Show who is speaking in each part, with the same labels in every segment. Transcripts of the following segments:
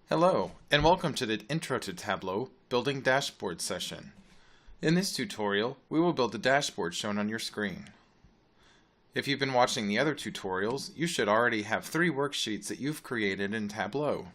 Speaker 1: Hello, and welcome to the Intro to Tableau Building Dashboard session. In this tutorial, we will build the dashboard shown on your screen. If you've been watching the other tutorials, you should already have 3 worksheets that you've created in Tableau.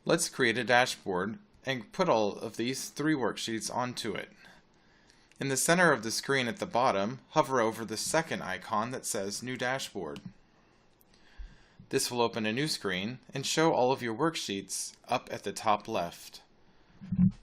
Speaker 1: Let's create a dashboard and put all of these 3 worksheets onto it. In the center of the screen at the bottom, hover over the second icon that says New Dashboard. This will open a new screen and show all of your worksheets up at the top left.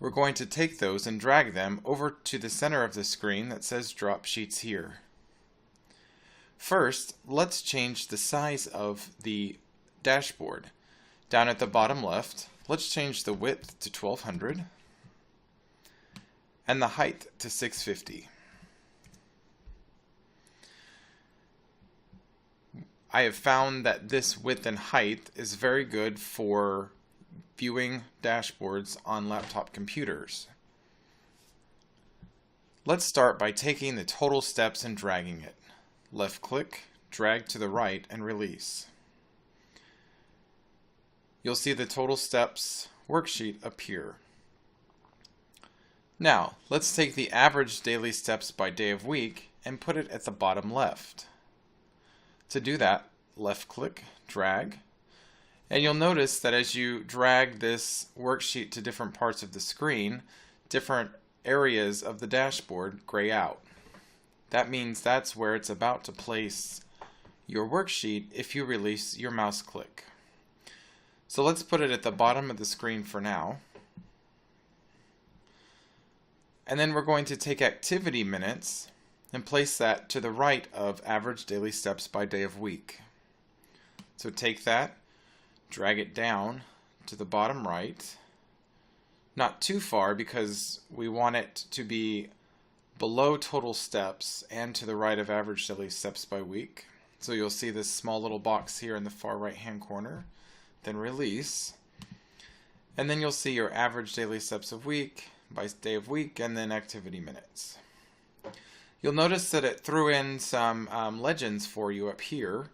Speaker 1: We're going to take those and drag them over to the center of the screen that says Drop Sheets Here. First, let's change the size of the dashboard. Down at the bottom left, let's change the width to 1200 and the height to 650. I have found that this width and height is very good for viewing dashboards on laptop computers. Let's start by taking the total steps and dragging it. Left click, drag to the right, and release. You'll see the total steps worksheet appear. Now, let's take the average daily steps by day of week and put it at the bottom left. To do that, left click, drag, and you'll notice that as you drag this worksheet to different parts of the screen, different areas of the dashboard gray out. That means that's where it's about to place your worksheet if you release your mouse click. So let's put it at the bottom of the screen for now. And then we're going to take activity minutes and place that to the right of average daily steps by day of week. So take that, drag it down to the bottom right, not too far because we want it to be below total steps and to the right of average daily steps by week. So you'll see this small little box here in the far right hand corner. Then release, and then you'll see your average daily steps of week by day of week and then activity minutes. You'll notice that it threw in some legends for you up here,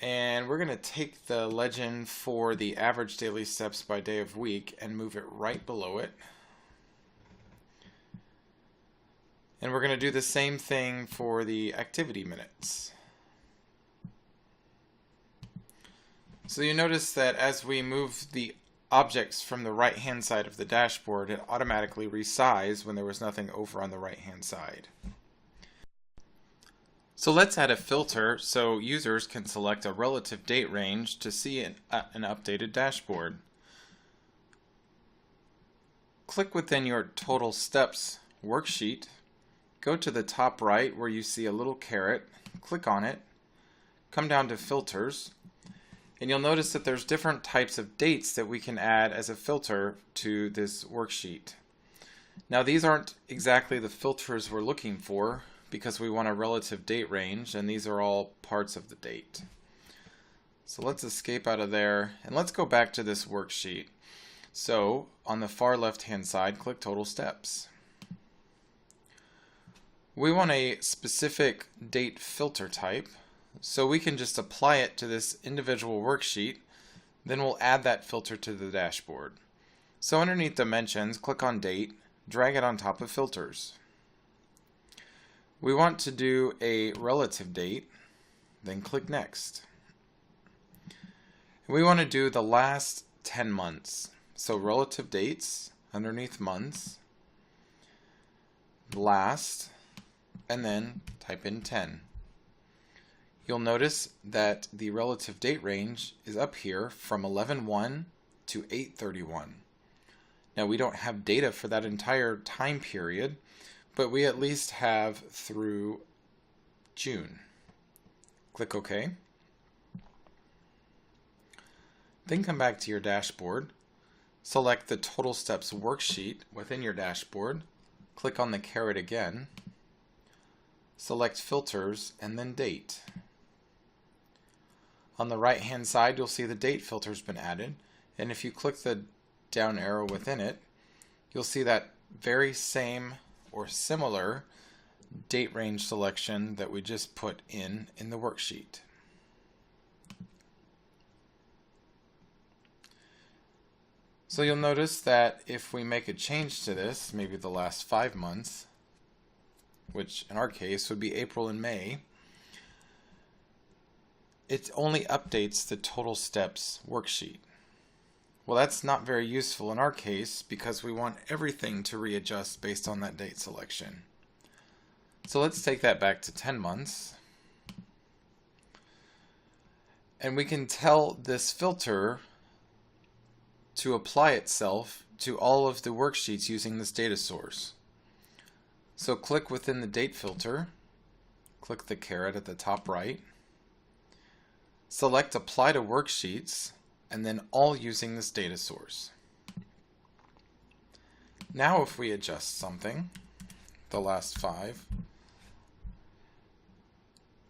Speaker 1: and we're going to take the legend for the average daily steps by day of week and move it right below it. And we're going to do the same thing for the activity minutes. So you notice that as we move the objects from the right hand side of the dashboard, it automatically resized when there was nothing over on the right hand side. So let's add a filter so users can select a relative date range to see an updated dashboard. Click within your total steps worksheet, go to the top right where you see a little caret, click on it, come down to filters, and you'll notice that there's different types of dates that we can add as a filter to this worksheet. Now these aren't exactly the filters we're looking for because we want a relative date range, and these are all parts of the date. So let's escape out of there and let's go back to this worksheet. So on the far left hand side, click total steps. We want a specific date filter type, so we can just apply it to this individual worksheet, then we'll add that filter to the dashboard. So underneath Dimensions, click on Date, drag it on top of Filters. We want to do a relative date, then click Next. We want to do the last 10 months. So relative dates, underneath months, last, and then type in 10. You'll notice that the relative date range is up here from 11/1 to 8/31. Now we don't have data for that entire time period, but we at least have through June. Click OK. Then come back to your dashboard, select the Total Steps worksheet within your dashboard, click on the caret again, select Filters, and then Date. On the right hand side, you'll see the date filter has been added, and if you click the down arrow within it, you'll see that very same or similar date range selection that we just put in the worksheet. So you'll notice that if we make a change to this, maybe the last 5 months, which in our case would be April and May, it only updates the total steps worksheet. Well, that's not very useful in our case because we want everything to readjust based on that date selection. So let's take that back to 10 months. And we can tell this filter to apply itself to all of the worksheets using this data source. So click within the date filter, click the caret at the top right, select apply to worksheets, and then all using this data source. Now if we adjust something, the last 5,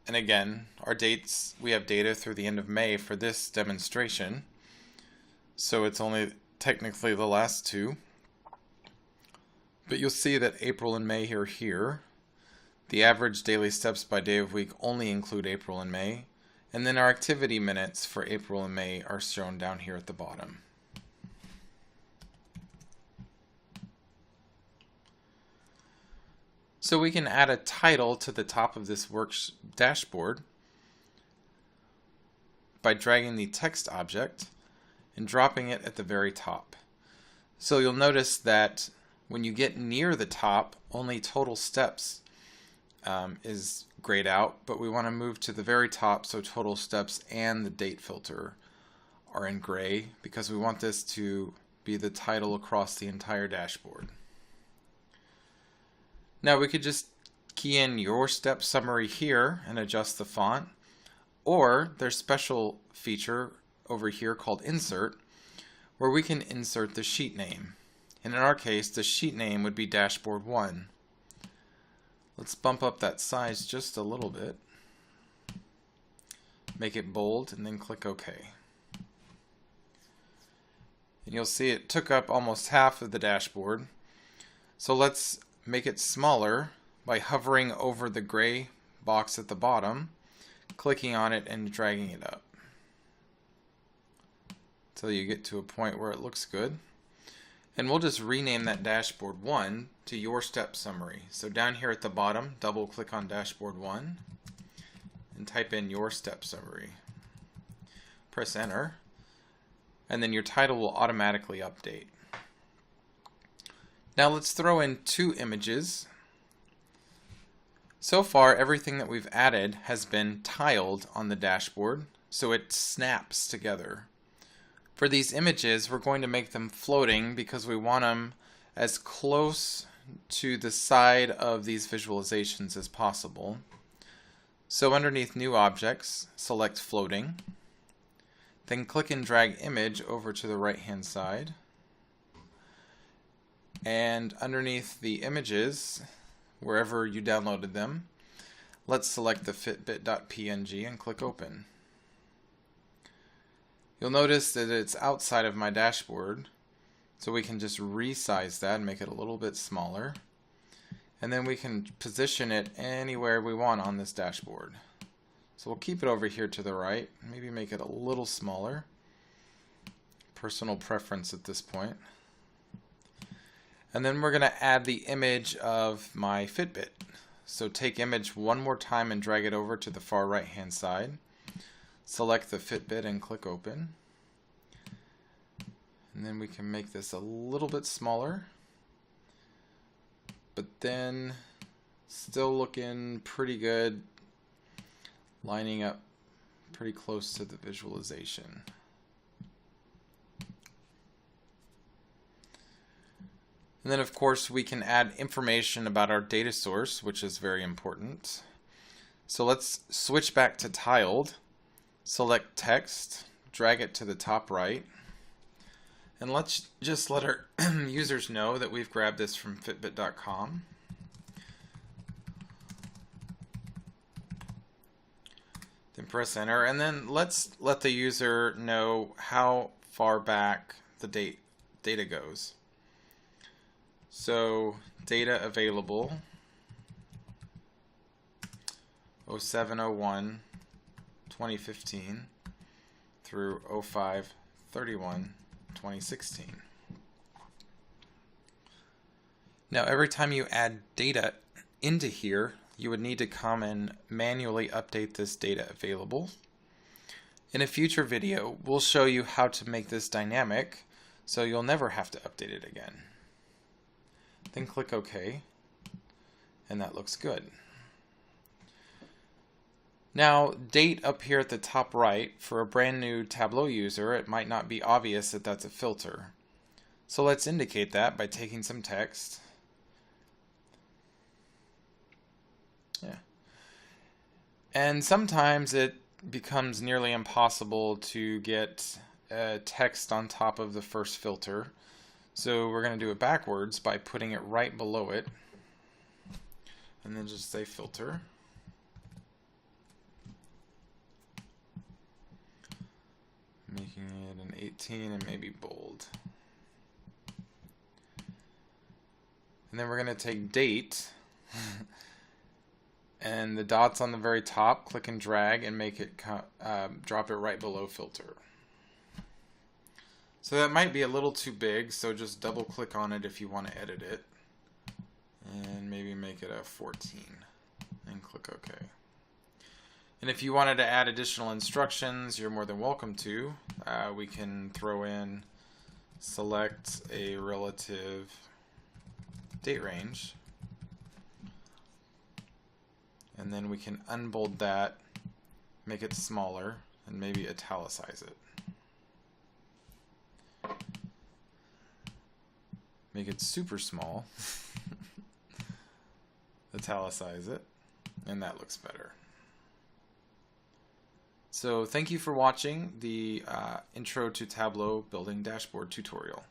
Speaker 1: and again, our dates, we have data through the end of May for this demonstration, so it's only technically the last 2. But you'll see that April and May are here. The average daily steps by day of week only include April and May, and then our activity minutes for April and May are shown down here at the bottom. So we can add a title to the top of this dashboard by dragging the text object and dropping it at the very top. So you'll notice that when you get near the top, only total steps is grayed out, but we want to move to the very top so total steps and the date filter are in gray because we want this to be the title across the entire dashboard. Now we could just key in your step summary here and adjust the font, or there's a special feature over here called Insert, where we can insert the sheet name. And in our case, the sheet name would be Dashboard 1. Let's bump up that size just a little bit, make it bold, and then click OK. And you'll see it took up almost half of the dashboard. So let's make it smaller by hovering over the gray box at the bottom, clicking on it and dragging it up until you get to a point where it looks good. And we'll just rename that Dashboard 1 to Your Step Summary. So down here at the bottom, double click on Dashboard 1 and type in Your Step Summary. Press Enter, and then your title will automatically update. Now let's throw in 2 images. So far, everything that we've added has been tiled on the dashboard, so it snaps together. For these images, we're going to make them floating because we want them as close to the side of these visualizations as possible. So underneath New Objects, select Floating. Then click and drag Image over to the right-hand side. And underneath the images, wherever you downloaded them, let's select the fitbit.png and click Open. You'll notice that it's outside of my dashboard, so we can just resize that and make it a little bit smaller. And then we can position it anywhere we want on this dashboard. So we'll keep it over here to the right, maybe make it a little smaller. Personal preference at this point. And then we're going to add the image of my Fitbit. So take image one more time and drag it over to the far right hand side. Select the Fitbit and click Open. And then we can make this a little bit smaller, but then still looking pretty good, lining up pretty close to the visualization. And then of course we can add information about our data source, which is very important. So let's switch back to tiled. Select text, drag it to the top right, and let's just let our users know that we've grabbed this from Fitbit.com. Then press Enter, and then let's let the user know how far back the data goes. So data available 07/01 2015 through 05/31 2016. Now every time you add data into here, you would need to come and manually update this data available. In a future video, we'll show you how to make this dynamic so you'll never have to update it again. Then click OK, and that looks good. Now, date up here at the top right, for a brand new Tableau user, it might not be obvious that that's a filter. So let's indicate that by taking some text. Yeah. And sometimes it becomes nearly impossible to get text on top of the first filter. So we're going to do it backwards by putting it right below it. And then just say filter. Making it an 18 and maybe bold. And then we're going to take date and the dots on the very top, click and drag and make it drop it right below filter. So that might be a little too big, so just double click on it if you want to edit it. And maybe make it a 14 and click OK. And if you wanted to add additional instructions, you're more than welcome to. We can throw in select a relative date range. And then we can unbold that, make it smaller, and maybe italicize it. Make it super small. Italicize it, and that looks better. So thank you for watching the Intro to Tableau Building Dashboard tutorial.